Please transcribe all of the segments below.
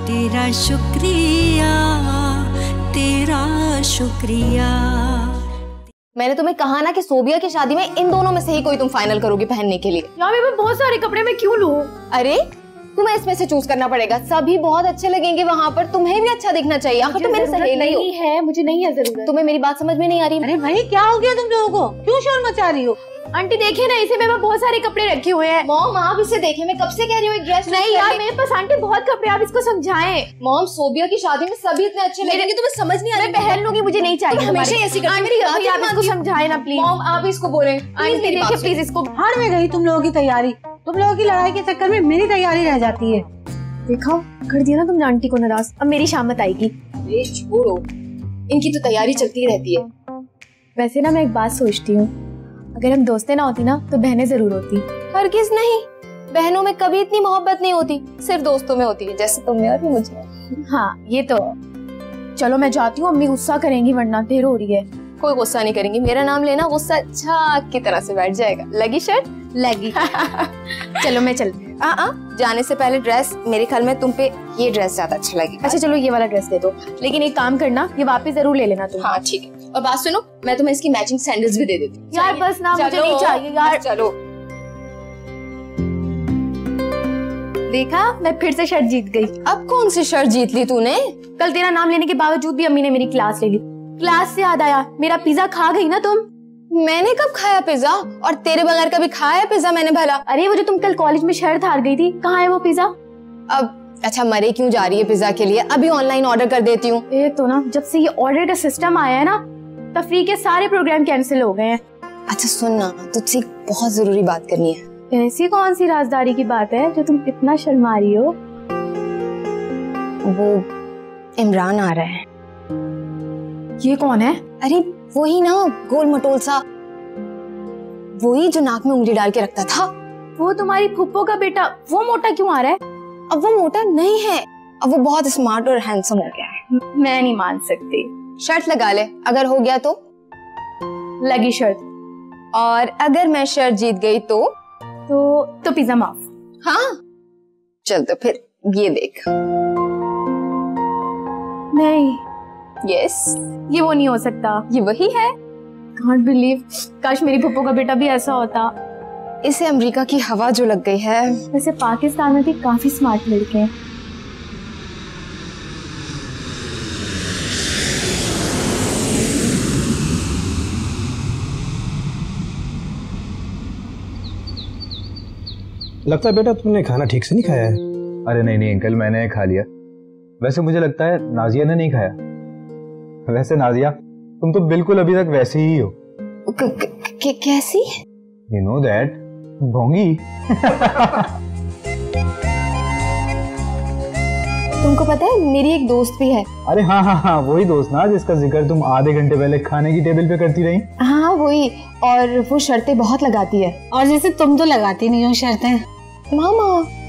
तेरा शुक्रिया, तेरा शुक्रिया। मैंने तुम्हें कहा ना कि सोबिया की शादी में इन दोनों में से ही कोई तुम फाइनल करोगी पहनने के लिए। यार मेरे पास बहुत सारे कपड़े, मैं क्यों लूं? अरे तुम्हें इसमें से चूज करना पड़ेगा, सभी बहुत अच्छे लगेंगे वहाँ पर, तुम्हें भी अच्छा दिखना चाहिए। आखिर तुम मेरी सहेली हो। है, मुझे नहीं है जरूरत। तुम्हें मेरी बात समझ में नहीं आ रही? अरे भाई क्या हो गया तुम लोगों को, क्यों शोर मचा रही हो? आंटी देखिए ना, इसे मेरे पास बहुत सारे कपड़े रखे हुए हैं। मॉम आप इसे देखें, मैं कब से कह रही हूँ एक ड्रेस नहीं यार मेरे पास आंटी बहुत कपड़े, आप इसको समझाएं। मॉम सोबिया की शादी में सभी इतने अच्छे लगेंगे, तुम्हें समझ नहीं आ रही? मैं पहन लूंगी, मुझे नहीं चाहिए। हमेशा ऐसी करती है, मेरी आंटी आप इसको समझाएं ना प्लीज। मॉम आप इसको बोलें। आंटी देखिए प्लीज इसको। हार में गई तुम लोगों की तैयारी, तुम लोगों की लड़ाई के चक्कर में मेरी तैयारी रह जाती है। देखा कर दिया ना तुमने आंटी को नाराज, अब मेरी शामत आएगी। अरे छोड़ो, इनकी तो तैयारी चलती रहती है। वैसे ना मैं एक बात सोचती हूँ, अगर हम दोस्तें ना होती ना तो बहनें जरूर होती। हरगिज़ नहीं, बहनों में कभी इतनी मोहब्बत नहीं होती, सिर्फ दोस्तों में होती है, जैसे तुम में और मुझे। हाँ ये तो। चलो मैं जाती हूँ, अम्मी गुस्सा करेंगी वरना देर हो रही है। कोई गुस्सा नहीं करेंगी, मेरा नाम लेना गुस्सा झाग की तरह से बैठ जाएगा। लगी शर्ट? लगी। चलो मैं चलती। जाने से पहले ड्रेस, मेरे ख्याल में तुम पे ये ड्रेस ज्यादा अच्छा लगेगा। अच्छा चलो ये वाला ड्रेस दे दो, लेकिन एक काम करना, ये वापस जरूर ले लेना तुम। हाँ ठीक है। और बात सुनो, मैं तुम्हें इसकी मैचिंग सैंडल्स भी दे देती हूँ। यार बस ना, मुझे नहीं चाहिए यार। चलो। देखा मैं फिर से शर्ट जीत गई। अब कौन सी शर्ट जीत ली तूने? कल तेरा नाम लेने के बावजूद भी अम्मी ने मेरी क्लास ले ली। क्लास से याद आया, मेरा पिज्जा खा गई ना तुम? मैंने कब खाया पिज्जा? और तेरे बगैर कभी खाया पिज्जा मैंने भला? अरे वो जो तुम कल कॉलेज में शर्ट हार गई थी, कहाँ है वो पिज्जा? अब अच्छा मरे क्यों जा रही है पिज्जा के लिए? अभी ऑनलाइन ऑर्डर कर देती हूँ। ये तो ना, जब से ये ऑर्डर का सिस्टम आया है ना, तफरीह के सारे प्रोग्राम कैंसिल हो गए हैं। अच्छा सुन ना, तुझसे बहुत जरूरी बात करनी है। ऐसी कौन सी राजदारी की बात है जो तुम इतना शर्मा रही हो? वो इमरान आ रहा है। ये कौन है? अरे वही ना, गोल मटोल सा, वही जो नाक में उंगली डाल के रखता था। वो तुम्हारी फुप्पो का बेटा, वो मोटा क्यों आ रहा है? अब वो मोटा नहीं है, अब वो बहुत स्मार्ट और हैंडसम हो गया है। मैं नहीं मान सकती। शर्ट लगा ले, अगर हो गया तो। लगी शर्त। और अगर मैं शर्ट जीत गई तो पिज्जा माफ। हाँ चल तो फिर ये देख। नहीं। यस, ये वो नहीं हो सकता। ये वही है। Can't believe, काश मेरी फुप्पो का बेटा भी ऐसा होता। इसे अमेरिका की हवा जो लग गई है। वैसे पाकिस्तान में भी काफी स्मार्ट लड़के हैं। लगता है बेटा तुमने खाना ठीक से नहीं खाया है। अरे नहीं अंकल, मैंने खा लिया। वैसे मुझे लगता है नाजिया ने नहीं खाया। वैसे नाजिया तुम तो बिल्कुल अभी तक वैसे ही हो। कैसी? यू नो दैट, भोंगी। तुमको पता है मेरी एक दोस्त भी है। अरे हाँ, वही दोस्त ना जिसका जिक्र तुम आधे घंटे पहले खाने की टेबल पे करती रही। हाँ वही, और वो शर्तें बहुत लगाती है। और जैसे तुम तो लगाती नहीं हो शर्तें। मामा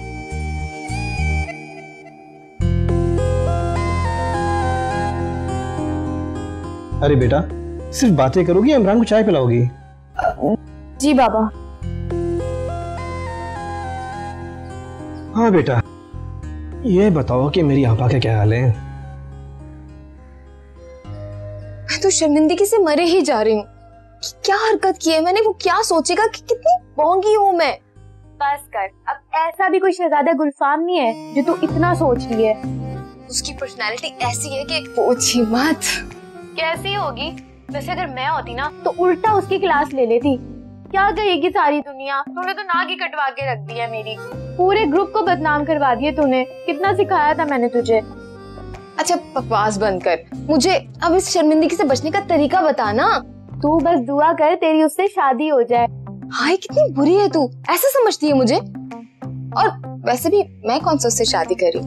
अरे बेटा सिर्फ बातें करोगी या इमरान को चाय पिलाओगी? जी बाबा। हाँ बेटा, ये बताओ कि मेरी आपा के क्या हाल है? मैं तो शर्मिंदगी से मरे ही जा रही हूँ। क्या हरकत की है मैंने, वो क्या सोचेगा कि कितनी बोंगी हूँ मैं। बस कर, अब ऐसा भी कोई शहजादा गुलफाम नहीं है जो तू इतना सोच रही है। उसकी पर्सनालिटी ऐसी है कि पूछी मत। कैसी होगी? वैसे अगर मैं होती ना तो उल्टा उसकी क्लास ले लेती। क्या कहेगी सारी दुनिया, तूने तो नाक ही कटवा के रख दिया मेरी। पूरे ग्रुप को बदनाम करवा दिया तूने। कितना सिखाया था मैंने तुझे। अच्छा बकवास बंद कर, मुझे अब इस शर्मिंदगी से बचने का तरीका बता ना। तू बस दुआ कर तेरी उससे शादी हो जाए। हाय कितनी बुरी है तू, ऐसा समझती है मुझे? और वैसे भी मैं कौन सा उससे शादी करी?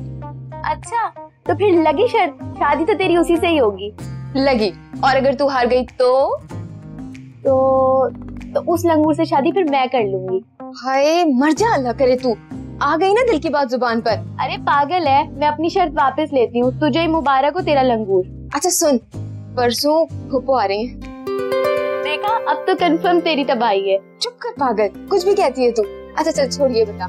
अच्छा तो फिर लगी शर्त, शादी तो तेरी उसी से ही होगी। लगी, और अगर तू हार गई तो उस लंगूर से शादी फिर मैं कर लूंगी। हाय मर जा, अल्लाह करे तू आ गई ना दिल की बात जुबान पर। अरे पागल है, मैं अपनी शर्त वापस लेती हूँ। तुझे ही मुबारक हो तेरा लंगूर। अच्छा सुन, परसों फूफो आ रही हैं। देखा, अब तो कंफर्म तेरी तबाही है। चुप कर पागल, कुछ भी कहती है तू। अच्छा चल छोड़िए, बता।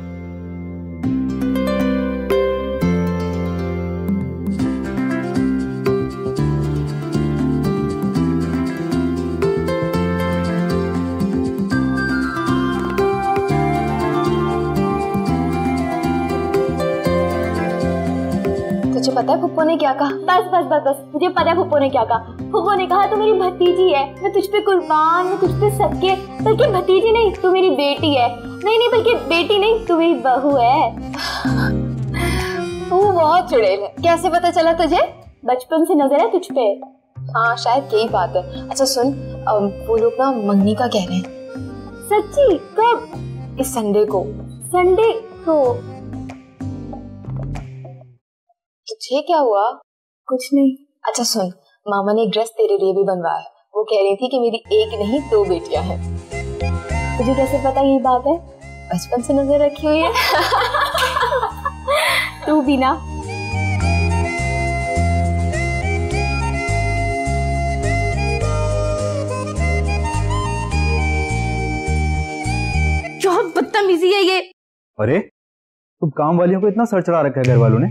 तुझे पता है फुप्पो ने क्या कहा? बस बस बस बस, मुझे पता है फुप्पो ने क्या कहा। फुप्पो ने कहा तू मेरी भतीजी है, मैं तुझ पे कुर्बान, मैं तुझ पे सदके। बल्कि भतीजी नहीं, तू मेरी बेटी है। नहीं नहीं, बल्कि बेटी नहीं, तू मेरी बहू है। तू बहुत चुड़ैल है। कैसे पता चला तुझे? बचपन से नजर है तुझ पे। हाँ शायद यही बात है। अच्छा सुन, वो लोग ना मंगनी का कह रहे हैं। सच्ची? कब? इस संडे को। संडे को? तुझे क्या हुआ? कुछ नहीं। अच्छा सुन, मामा ने एक ड्रेस तेरे लिए भी बनवाया है। वो कह रही थी कि मेरी एक नहीं 2 बेटियां हैं। तुझे कैसे पता यही बात है? बचपन से नजर रखी हुई है। तू भी ना। क्या बदतमीजी है ये। अरे तुम काम वालियों को इतना सर चढ़ा रखा है घर वालों ने।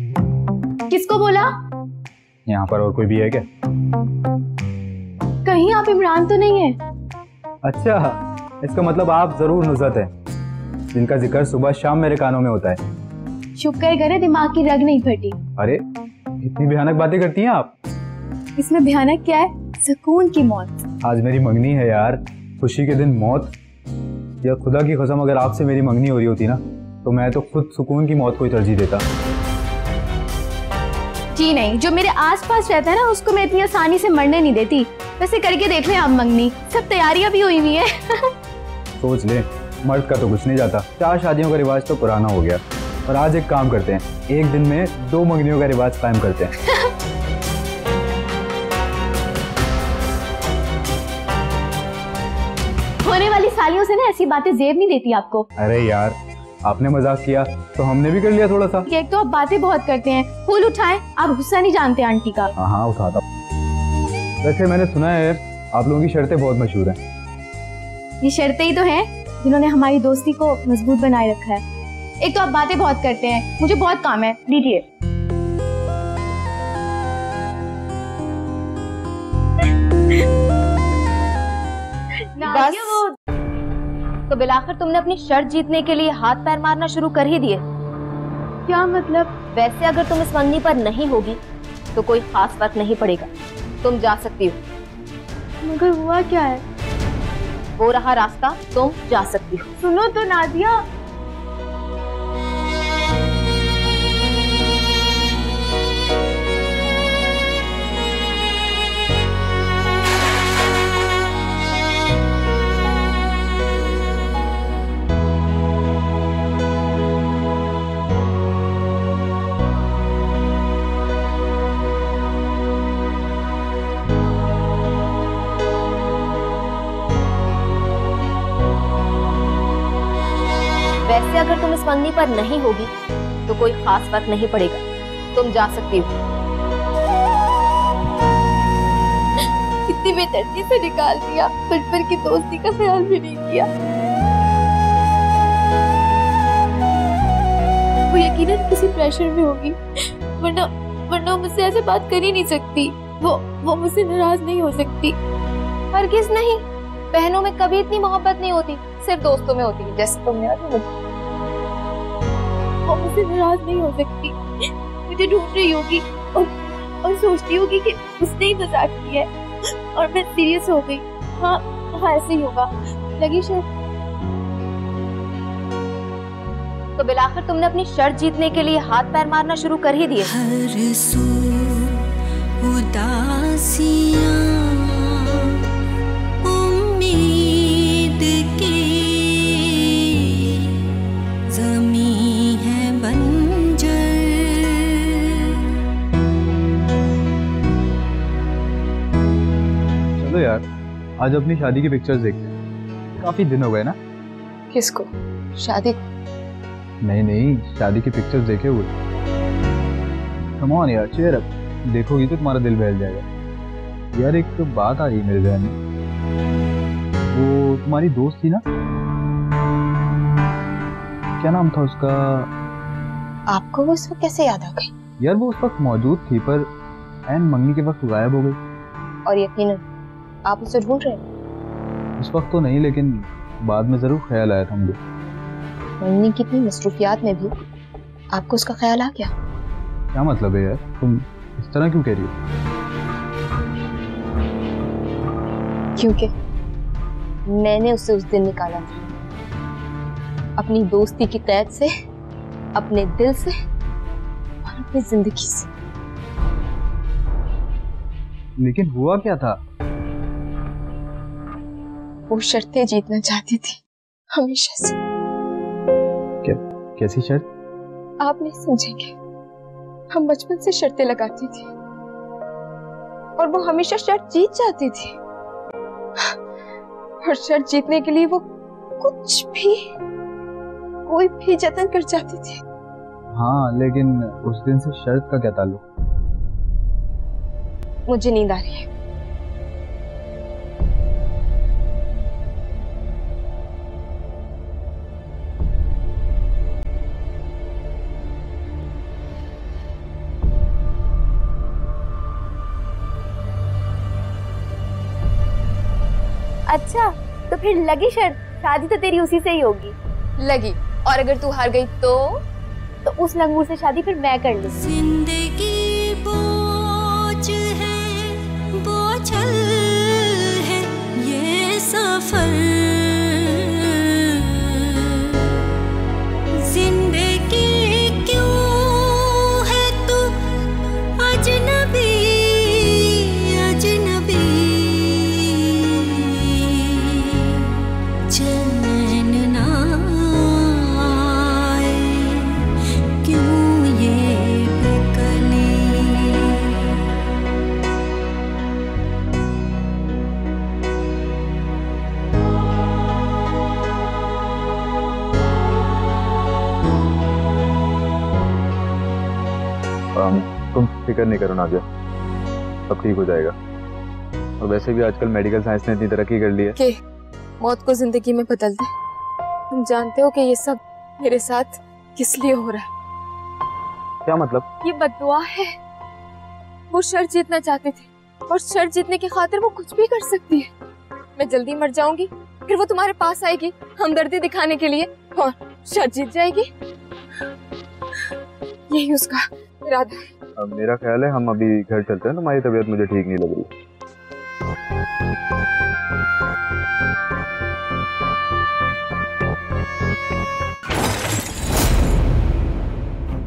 किसको बोला? यहाँ पर और कोई भी है क्या? कहीं आप इमरान तो नहीं है? अच्छा, इसका मतलब आप जरूर नुसरत हैं, जिनका जिक्र सुबह शाम मेरे कानों में होता है। शुक्र करे दिमाग की रग नहीं फटी। अरे इतनी भयानक बातें करती हैं आप। इसमें भयानक क्या है? सुकून की मौत। आज मेरी मंगनी है यार, खुशी के दिन मौत। या खुदा की कसम, अगर आपसे मेरी मंगनी हो रही होती ना, तो मैं तो खुद सुकून की मौत को ही तरजीह देता। जी नहीं, जो मेरे आसपास रहता है ना, उसको मैं इतनी आसानी से मरने नहीं देती। वैसे करके देख लें आप मंगनी, सब तैयारियां भी हुई हुई है। सोच ले, मर्द का तो कुछ नहीं जाता। 4 शादियों का रिवाज तो पुराना हो गया। और आज एक काम करते हैं, एक दिन में 2 मंगनियों का रिवाज कायम करते हैं। होने वाली सालियों से ना ऐसी बातें जेब नहीं देती आपको। अरे यार, आपने मजाक किया तो हमने भी कर लिया थोड़ा सा। एक तो आप बातें बहुत करते हैं, फूल उठाएं, आप गुस्सा नहीं जानते आंटी का। हाँ उठाता। वैसे मैंने सुना है आप लोगों की शर्तें बहुत मशहूर हैं। ये शर्तें ही तो हैं जिन्होंने हमारी दोस्ती को मजबूत बनाए रखा है। एक तो आप बातें बहुत करते हैं, मुझे बहुत काम है, लीजिए। बस तो बिलाखिर तुमने अपनी शर्त जीतने के लिए हाथ पैर मारना शुरू कर ही दिए। क्या मतलब? वैसे अगर तुम इस मंगनी पर नहीं होगी तो कोई खास फर्क नहीं पड़ेगा, तुम जा सकती हो। मगर हुआ क्या है? वो रहा रास्ता, तुम जा सकती हो। सुनो तो नादिया। वैसे अगर तुम इस मंगनी पर नहीं होगी तो कोई खास फर्क नहीं पड़ेगा, तुम जा सकती हो। इतनी बेदर्दी से निकाल दिया, बचपन की दोस्ती का ख्याल भी नहीं किया। वो यकीनन किसी प्रेशर में होगी, वरना मुझसे ऐसे बात कर ही नहीं सकती। वो मुझसे नाराज नहीं हो सकती। हरगिज़ नहीं, बहनों में कभी इतनी मोहब्बत नहीं होती, सिर्फ दोस्तों में होती है, जैसे तुमने और मुझे। वो मुझसे नाराज नहीं हो सकती। मुझे ढूंढ रही होगी और सोचती होगी कि उसने ही मजाक किया है और मैं सीरियस हो गई। हाँ ऐसे ही होगा, लगी शर्त। तो बिलाखिर तुमने अपनी शर्त जीतने के लिए हाथ पैर मारना शुरू कर ही दिए। हर सू उदासियां उम्मीद की ज़मीं है बंजर। चलो यार, आज अपनी शादी की पिक्चर्स देखते हैं। काफी दिन हो गए ना। किसको? शादी? नहीं, शादी की पिक्चर्स देखे हुए। कम ऑन यार, चेयर अप। देखोगी तो तुम्हारा दिल बहल जाएगा। यार एक तो बात आ रही है मेरे ध्यान में, वो तुम्हारी दोस्त थी ना, क्या नाम था उसका? आपको वो इस वक्त कैसे याद आ गई? यार वो उस वक्त मौजूद थी, पर एन मंगनी के वक्त गायब हो गई। और यकीनन आप उसे ढूंढ रहे हैं? उस वक्त तो नहीं, लेकिन बाद में जरूर ख्याल आया था मुझे। मंगनी की इतनी मसरूफियात में भी आपको उसका ख्याल आ गया? क्या मतलब है यार, तुम इस तरह क्यों कह रही हो? क्योंकि मैंने उसे उस दिन निकाला था, अपनी दोस्ती की कैद से, अपने दिल से और अपनी जिंदगी से। लेकिन हुआ क्या था? वो शर्तें जीतना चाहती थी हमेशा से। कैसी शर्त? आप नहीं समझेंगे, हम बचपन से शर्तें लगाती थी और वो हमेशा शर्त जीत जाती थी, और शर्त जीतने के लिए वो कुछ भी, कोई भी जतन कर जाती थी। हाँ, लेकिन उस दिन से शर्त का क्या ताल्लुक? मुझे नींद आ रही है। अच्छा, तो फिर लगी शर्त, शादी तो तेरी उसी से ही होगी। लगी, और अगर तू हार गई तो उस लंगूर से शादी फिर मैं कर लूंगी। जिंदगी बोझ है, बोझल है ये सफर, जिंदगी क्यों है तू अजनबी, अजनबी, चैन ना आए क्यों ये बेकली। तुम फिक्र नहीं करो नादिया, सब ठीक हो जाएगा। और वैसे भी आजकल मेडिकल साइंस ने इतनी तरक्की कर ली है कि मौत को जिंदगी में बदल दे। तुम जानते हो कि ये सब मेरे साथ किस लिए हो रहा है? क्या मतलब? ये बददुआ है। वो शर्त जीतना चाहते थे और शर्त जीतने की खातिर वो कुछ भी कर सकती है। मैं जल्दी मर जाऊंगी, फिर वो तुम्हारे पास आएगी हमदर्दी दिखाने के लिए और शर्त जीत जाएगी। यही उसका इरादा है। अब मेरा ख्याल है हम अभी घर चलते हैं, तुम्हारी तबीयत मुझे ठीक नहीं लग रही।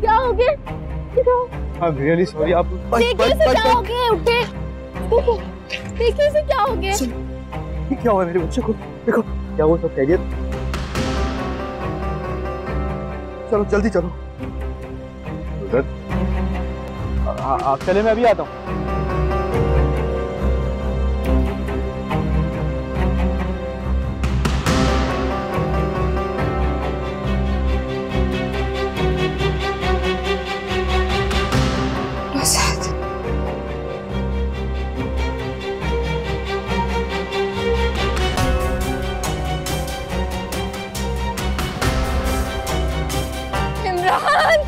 क्या हो गया? I'm really sorry, आप देखिए इसे क्या हो गया? उठे, देखिए इसे क्या हो गया? क्या हुआ मेरे बच्चे को? देखो क्या हुआ, सब खैरियत? चलो जल्दी चलो। आप चले, मैं अभी आता हूँ। इमरान!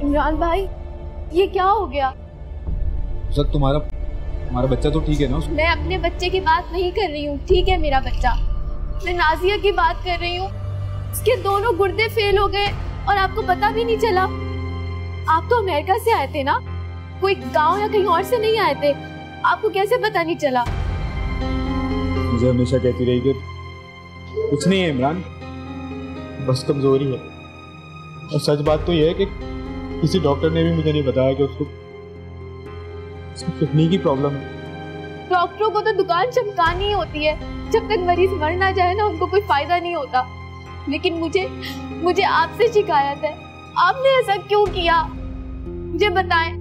इमरान भाई, ये क्या हो गया? सर तुम्हारा बच्चा तो ठीक है ना? मैं अपने बच्चे की बात नहीं कर रही हूँ, ठीक है मेरा बच्चा। मैं नाजिया की बात कर रही हूँ। उसके दोनों गुर्दे फेल हो गए और आपको पता भी नहीं चला। आप तो अमेरिका से आए थे ना, कोई गांव या कहीं और से नहीं आए थे, आपको कैसे पता नहीं चला? मुझे हमेशा कहती रही कि कुछ नहीं है इमरान, बस कमजोरी है। और सच बात तो यह है कि किसी डॉक्टर ने भी मुझे नहीं बताया कि उसको किडनी की प्रॉब्लम है। डॉक्टरों को तो दुकान चमकानी ही होती है, जब तक मरीज मर ना जाए ना उनको कोई फायदा नहीं होता। लेकिन मुझे आपसे शिकायत है, आपने ऐसा क्यों किया? मुझे बताएं,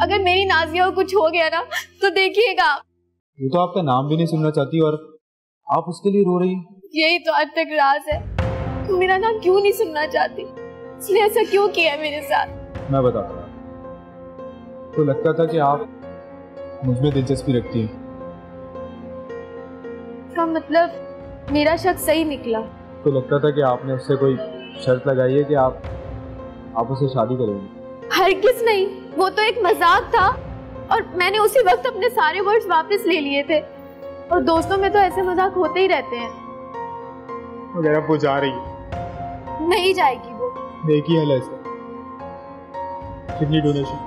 अगर मेरी नाजिया को कुछ हो गया ना तो देखिएगा। वो तो आपका नाम भी नहीं सुनना चाहती और आप उसके लिए रो रही हैं। यही तो आज तक राज है, तुम मेरा नाम क्यों नहीं सुनना चाहती? इसने ऐसा क्यों किया है मेरे साथ? मैं बताता हूँ। तो लगता था कि आप मुझ में दिलचस्पी रखती हैं। का मतलब मेरा शक सही निकला? तो लगता था कि आपने उससे कोई शर्त लगाई है कि आप उससे शादी करेंगे। हरगिज़ नहीं, वो तो एक मजाक था और मैंने उसी वक्त अपने सारे वर्ड्स वापस ले लिए थे। और दोस्तों में तो ऐसे मजाक होते ही रहते हैं। अगर अब वो जा रही है, नहीं जाएगी वो। देखिए हल ऐसे कितनी डोनेशन।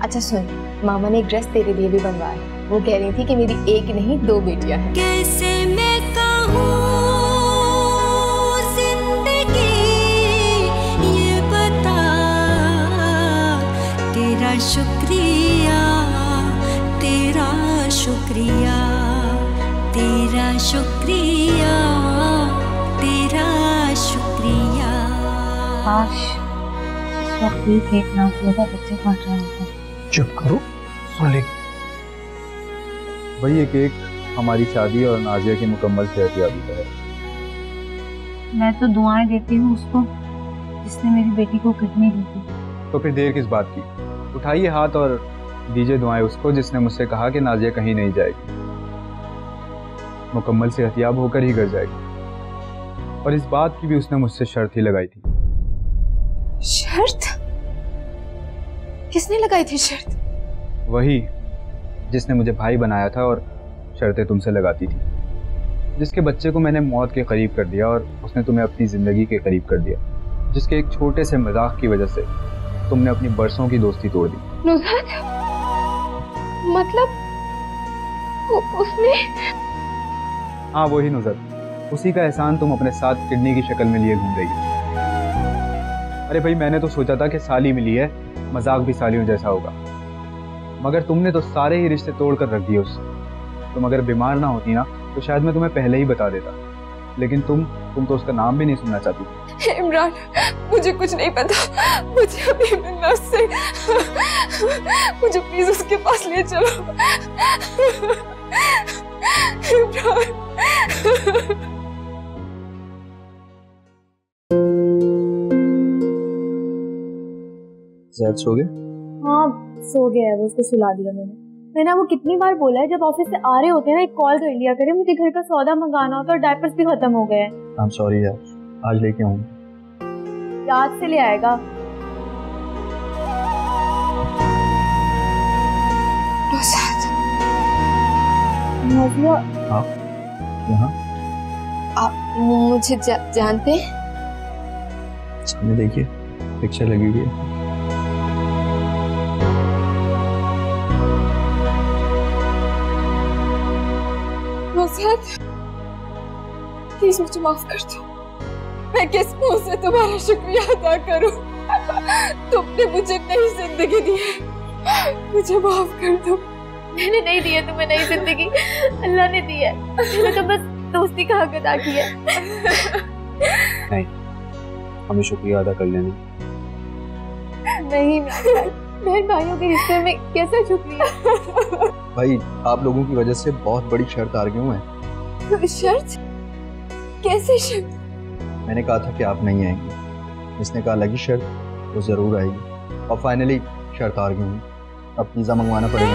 अच्छा सुन, मामा ने एक ड्रेस तेरे लिए भी बनवाया। वो कह रही थी कि मेरी एक नहीं 2 बेटियां हैं। कैसे मैं कहूँ जिंदगी ये बता, तेरा शुक्रिया तेरा शुक्रिया तेरा शुक्रिया तेरा शुक्रिया। काश इस वक्त ये केक नाज़िया का बच्चे काट रहा होता। चुप करो, सुन ले। भाई ये केक हमारी शादी और नाजिया की मुकम्मल सेहतयाबी का है। मैं तो दुआएं देती हूँ उसको जिसने मेरी बेटी को किडनी दी थी। तो फिर देर किस बात की? उठाइए हाथ और दीजिए दुआएं उसको जिसने मुझसे कहा कि नाजिया कहीं नहीं जाएगी, मुकम्मल सेहतयाब होकर ही घर जाएगी। और इस बात की भी उसने मुझसे शर्त ही लगाई थी। शर्त? किसने लगाई थी शर्त? वही जिसने मुझे भाई बनाया था और शर्तें तुमसे लगाती थी, जिसके बच्चे को मैंने मौत के करीब कर दिया और उसने तुम्हें अपनी जिंदगी के करीब कर दिया, जिसके एक छोटे से मजाक की वजह से तुमने अपनी बरसों की दोस्ती तोड़ दी। नुसरत, मतलब उसने? हाँ वही नुसरत, उसी का एहसान तुम अपने साथ किडनी की शक्ल में लिए घूम रही हो। अरे भाई मैंने तो सोचा था कि साली मिली है, मजाक भी सालियों जैसा होगा, मगर तुमने तो सारे ही रिश्ते तोड़ कर रख दिए उससे। तुम अगर बीमार ना होती ना तो शायद मैं तुम्हें पहले ही बता देता, लेकिन तुम तो उसका नाम भी नहीं सुनना चाहती। इमरान, मुझे कुछ नहीं पता, मुझे अभी मिलना उससे। मुझे प्लीज उसके पास ले चलो। इमरान। ज़ैद सो गए? हाँ सो गया है वो, उसको सुला दिया मैंने वो कितनी बार बोला है जब ऑफिस से आ रहे होते हैं ना एक कॉल कर लिया करे, मुझे घर का सौदा मंगाना होता है और डायपर्स भी खत्म हो गए हैं। आई एम सॉरी यार, आज लेके आऊँ। याद से ले आएगा। नाज़िया। हाँ यहाँ आप मुझे जानते हैं? सामने देखिए पिक्चर लगी हुई है। प्लीज मुझे माफ कर दो। मैं किस मुंह से तुम्हारा शुक्रिया अदा करूं? तुमने मुझे नई जिंदगी दी है, मुझे माफ कर दो। मैंने नहीं दी है तुम्हें नई जिंदगी, अल्लाह ने दी है। मैंने तो बस दोस्ती का हक अदा किया। नहीं, हमें शुक्रिया अदा कर लेना। नहीं बहन भाइयों के रिश्ते में कैसा शुक्रिया? भाई आप लोगों की वजह से बहुत बड़ी शर्त आ गई है। शर्त? कैसे शर्त? मैंने कहा था कि आप नहीं आएंगे, इसने कहा लगी शर्त तो जरूर आएगी, और फाइनली शर्त आ गई हूँ। अब पिज्जा मंगवाना पड़ेगा।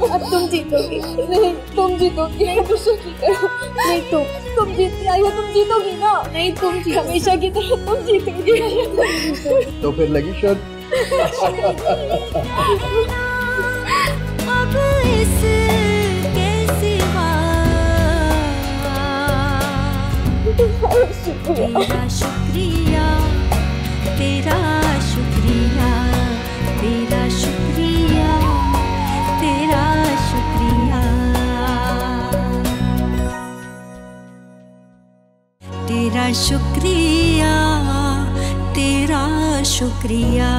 अब तुम जीतोगी। नहीं तुम जीतोगी। नहीं तुम जीतती आई हो, तुम जीतोगी ना। नहीं तुम हमेशा की तरह तुम जीतोगी। तो फिर लगी शर्त। अब इसके सिवा तेरा शुक्रिया तेरा शुक्रिया तेरा शुक्रिया तेरा शुक्रिया तेरा शुक्रिया तेरा शुक्रिया।